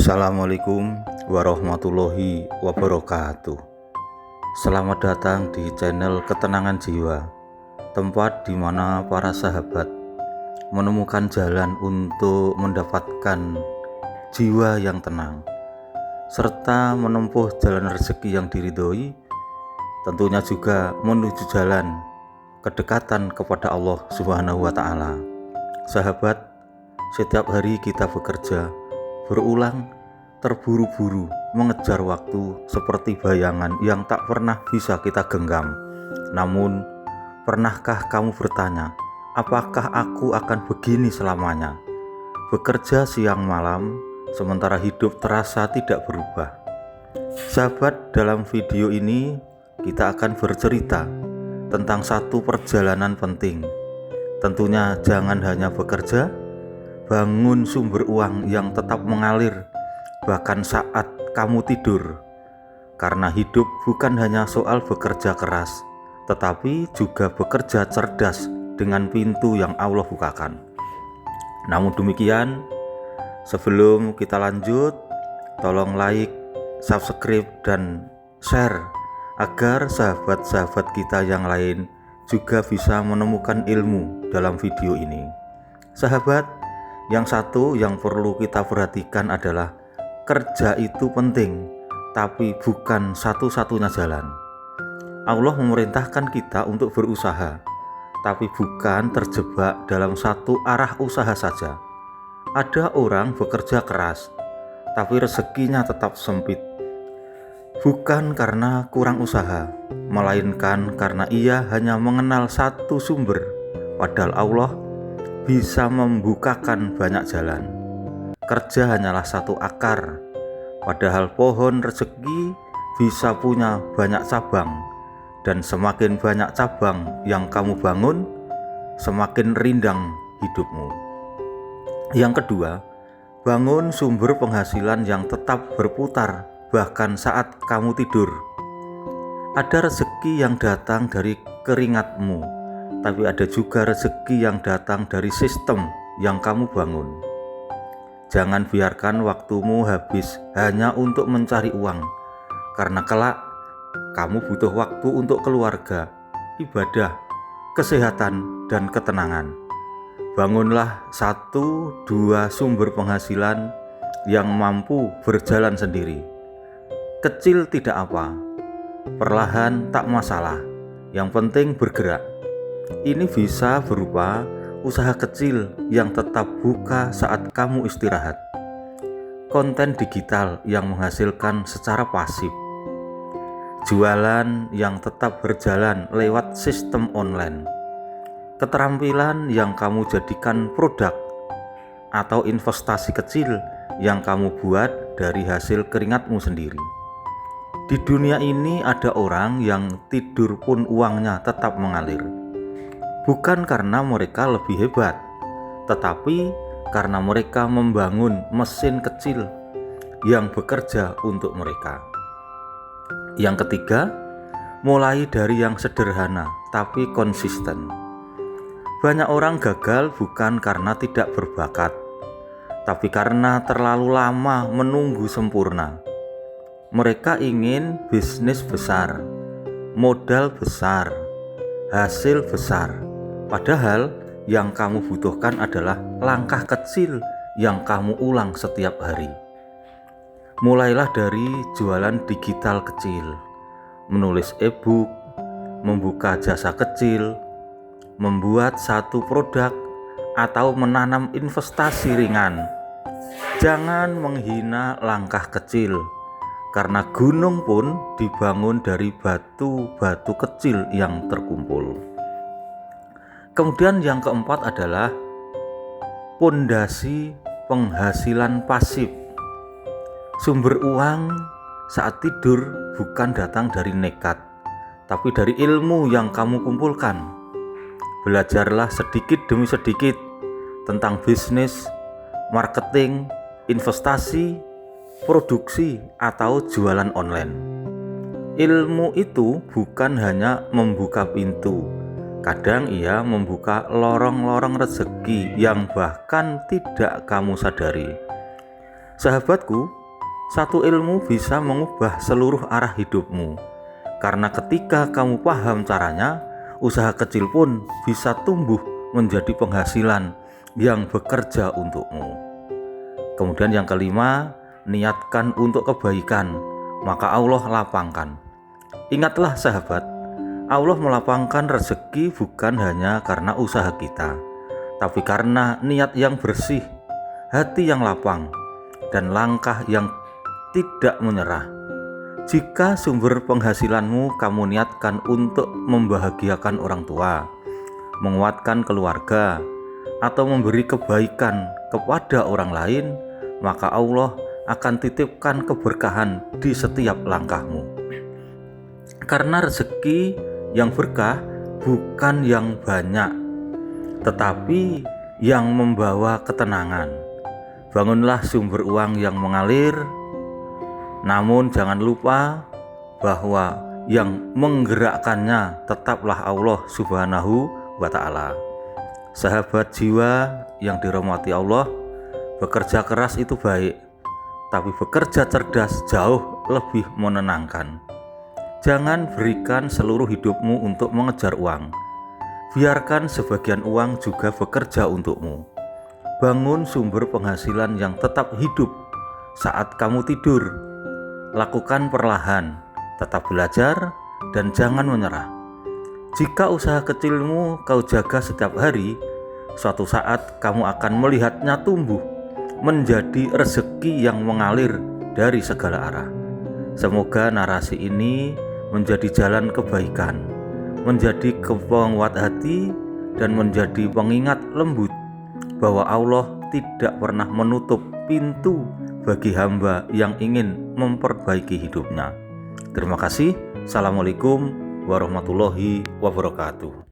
Assalamualaikum warahmatullahi wabarakatuh. Selamat datang di channel Ketenangan Jiwa, tempat di mana para sahabat menemukan jalan untuk mendapatkan jiwa yang tenang, serta menempuh jalan rezeki yang diridhoi, tentunya juga menuju jalan kedekatan kepada Allah Subhanahu wa Ta'ala. Sahabat, setiap hari kita bekerja berulang, terburu-buru mengejar waktu seperti bayangan yang tak pernah bisa kita genggam. Namun, pernahkah kamu bertanya, apakah aku akan begini selamanya? Bekerja siang malam, sementara hidup terasa tidak berubah. Sahabat, dalam video ini kita akan bercerita tentang satu perjalanan penting. Tentunya jangan hanya bekerja, bangun sumber uang yang tetap mengalir bahkan saat kamu tidur. Karena hidup bukan hanya soal bekerja keras, tetapi juga bekerja cerdas dengan pintu yang Allah bukakan. Namun demikian, sebelum kita lanjut, tolong like, subscribe, dan share agar sahabat-sahabat kita yang lain juga bisa menemukan ilmu dalam video ini. Sahabat, yang satu yang perlu kita perhatikan adalah kerja itu penting, tapi bukan satu-satunya jalan. Allah memerintahkan kita untuk berusaha, tapi bukan terjebak dalam satu arah usaha saja. Ada orang bekerja keras, tapi rezekinya tetap sempit. Bukan karena kurang usaha, melainkan karena ia hanya mengenal satu sumber, padahal Allah bisa membukakan banyak jalan. Kerja hanyalah satu akar, padahal pohon rezeki bisa punya banyak cabang, dan semakin banyak cabang yang kamu bangun, semakin rindang hidupmu. Yang kedua, bangun sumber penghasilan yang tetap berputar bahkan saat kamu tidur. Ada rezeki yang datang dari keringatmu, tapi ada juga rezeki yang datang dari sistem yang kamu bangun. Jangan biarkan waktumu habis hanya untuk mencari uang, karena kelak kamu butuh waktu untuk keluarga, ibadah, kesehatan, dan ketenangan. Bangunlah 1-2 sumber penghasilan yang mampu berjalan sendiri. Kecil tidak apa, perlahan tak masalah, yang penting bergerak. Ini bisa berupa usaha kecil yang tetap buka saat kamu istirahat, konten digital yang menghasilkan secara pasif, jualan yang tetap berjalan lewat sistem online, keterampilan yang kamu jadikan produk, atau investasi kecil yang kamu buat dari hasil keringatmu sendiri. Di dunia ini ada orang yang tidur pun uangnya tetap mengalir. Bukan karena mereka lebih hebat, tetapi karena mereka membangun mesin kecil yang bekerja untuk mereka. Yang ketiga, mulai dari yang sederhana tapi konsisten. Banyak orang gagal bukan karena tidak berbakat, tapi karena terlalu lama menunggu sempurna. Mereka ingin bisnis besar, modal besar, hasil besar. Padahal yang kamu butuhkan adalah langkah kecil yang kamu ulang setiap hari. Mulailah dari jualan digital kecil, menulis e-book, membuka jasa kecil, membuat satu produk, atau menanam investasi ringan. Jangan menghina langkah kecil, karena gunung pun dibangun dari batu-batu kecil yang terkumpul. Kemudian yang keempat adalah pondasi penghasilan pasif. Sumber uang saat tidur bukan datang dari nekat, tapi dari ilmu yang kamu kumpulkan. Belajarlah sedikit demi sedikit tentang bisnis, marketing, investasi, produksi, atau jualan online. Ilmu itu bukan hanya membuka pintu, kadang ia membuka lorong-lorong rezeki yang bahkan tidak kamu sadari. Sahabatku, Satu ilmu bisa mengubah seluruh arah hidupmu. Karena ketika kamu paham caranya, usaha kecil pun bisa tumbuh menjadi penghasilan yang bekerja untukmu. Kemudian yang kelima, niatkan untuk kebaikan, maka Allah lapangkan. Ingatlah sahabat, Allah melapangkan rezeki bukan hanya karena usaha kita, tapi karena niat yang bersih, hati yang lapang, dan langkah yang tidak menyerah. Jika sumber penghasilanmu kamu niatkan untuk membahagiakan orang tua, menguatkan keluarga, atau memberi kebaikan kepada orang lain, maka Allah akan titipkan keberkahan di setiap langkahmu. Karena rezeki yang berkah bukan yang banyak, tetapi yang membawa ketenangan. Bangunlah sumber uang yang mengalir, namun jangan lupa bahwa yang menggerakkannya tetaplah Allah Subhanahu wa Ta'ala. Sahabat jiwa yang dirahmati Allah, bekerja keras itu baik, tapi bekerja cerdas jauh lebih menenangkan. Jangan berikan seluruh hidupmu untuk mengejar uang. Biarkan sebagian uang juga bekerja untukmu. Bangun sumber penghasilan yang tetap hidup saat kamu tidur. Lakukan perlahan, tetap belajar, dan jangan menyerah. Jika usaha kecilmu kau jaga setiap hari, suatu saat kamu akan melihatnya tumbuh menjadi rezeki yang mengalir dari segala arah. Semoga narasi ini menjadi jalan kebaikan, menjadi penguat hati, dan menjadi pengingat lembut bahwa Allah tidak pernah menutup pintu bagi hamba yang ingin memperbaiki hidupnya. Terima kasih. Assalamualaikum warahmatullahi wabarakatuh.